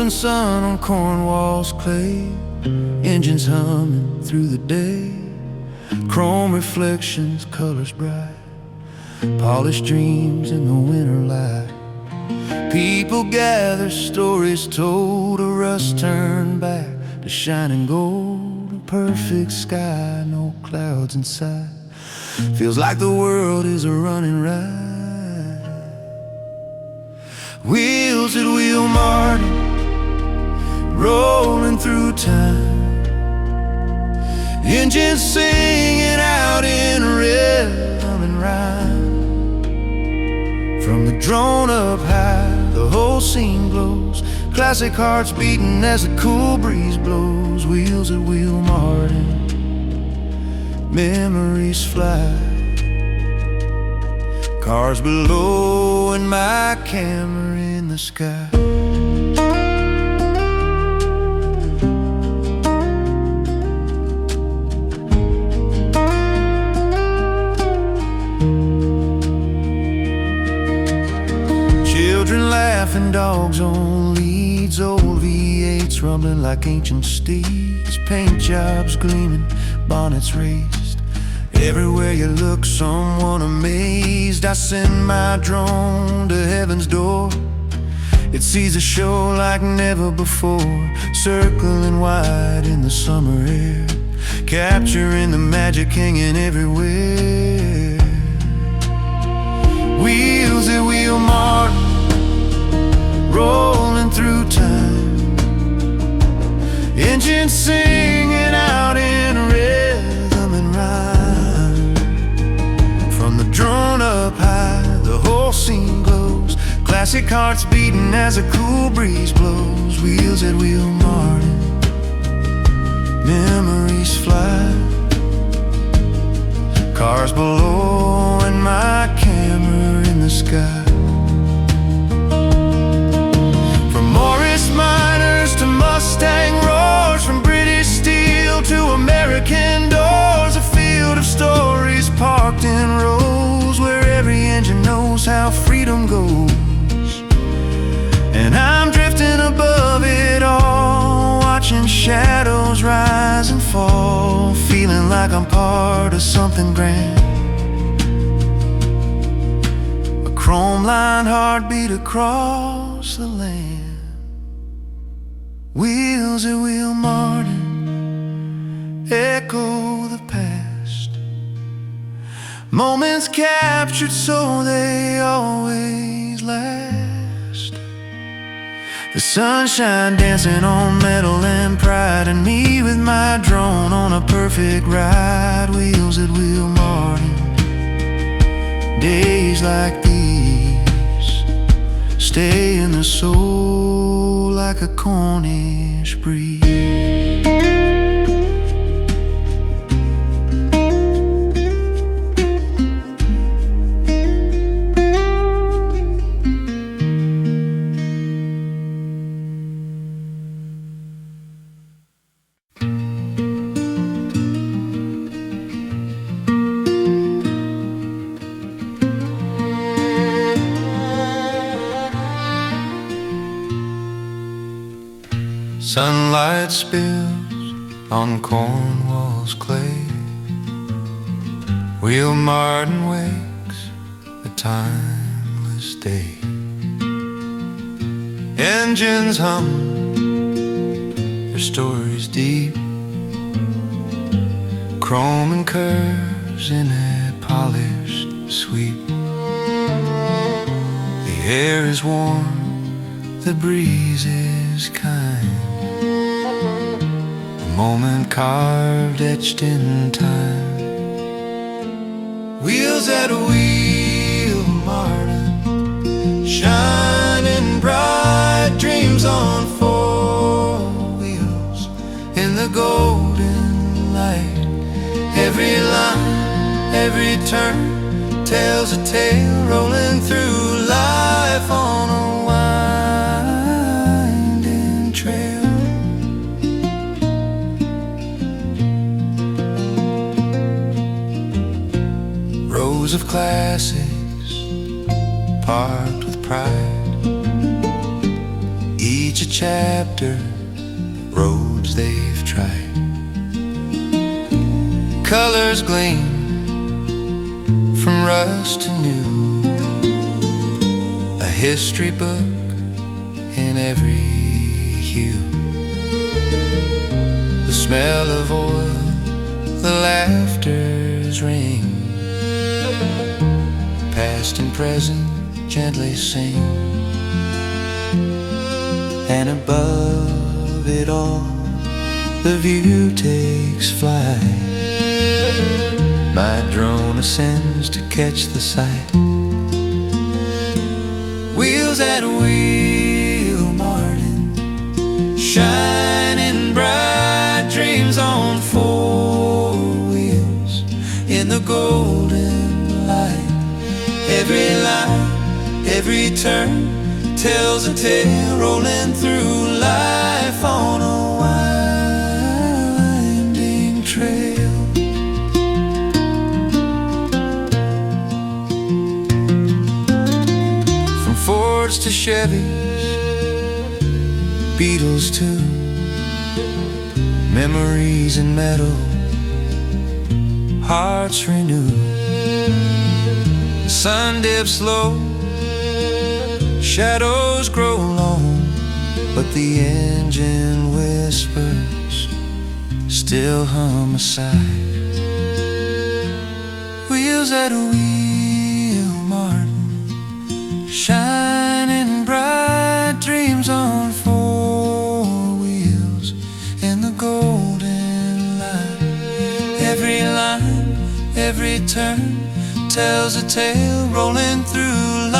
Golden sun on Cornwall's clay, engines humming through the day, chrome reflections, colors bright, polished dreams in the winter light. People gather, stories told, a rust turned back to shining gold. A perfect sky, no clouds in sight, feels like the world is a running ride. Wheels at Wheal, Martyn, rolling through time, engines singing out in rhythm and rhyme. From the drone up high, the whole scene glows, classic hearts beating as the cool breeze blows. Wheels at Wheal, Martyn, memories fly, cars below and my camera in the sky. Children laughing, dogs on leads, old V8s rumbling like ancient steeds, paint jobs gleaming, bonnets raised. Everywhere you look, someone amazed. I send my drone to heaven's door. It sees a show like never before, circling wide in the summer air, capturing the magic hanging everywhere. Wheels at Wheal, Martyn, rolling through time, engines singing out in rhythm and rhyme. From the drone up high, the whole scene glows, classic hearts beating as a cool breeze blows. Wheels at Wheal, Martyn, memories fly, cars below and my camera in the sky. To Mustang roars, from British steel to American doors, a field of stories parked in rows, where every engine knows how freedom goes. And I'm drifting above it all, watching shadows rise and fall, feeling like I'm part of something grand. A chrome-lined heartbeat across the land. Wheels at Wheal, Martyn, echo the past, moments captured so they always last. The sunshine dancing on metal and pride, and me with my drone on a perfect ride. Wheels at Wheal, Martyn, days like these stay in the soul like a Cornish breeze. Sunlight spills on Cornwall's clay, Wheal, Martyn wakes a timeless day. Engines hum, their stories deep, chrome and curves in a polished sweep. The air is warm, the breeze is kind, moment carved, etched in time. Wheels at Wheal, Martyn, shining bright, dreams on four wheels in the golden light. Every line, every turn tells a tale, rolling through life on a winding trail. Of classics parked with pride, each each a chapter, roads they've tried. Colors gleam from rust to new, a history book in every hue. The smell of oil, the laughter's ring, past and present gently sing. And above it all, the view takes flight. My drone ascends to catch the sight. Wheels at Wheal, Martyn, shining bright, dreams on four wheels in the golden light. Every line, every turn tells a tale, rolling through life on a winding trail. From Fords to Chevys, Beetles too, memories in metal, hearts renew. The sun dips low, shadows grow long, but the engine whispers still hum aside. Wheels at Wheal, Martyn, shining bright, dreams on four wheels in the golden light. Every line, every turn tells a tale, rolling through life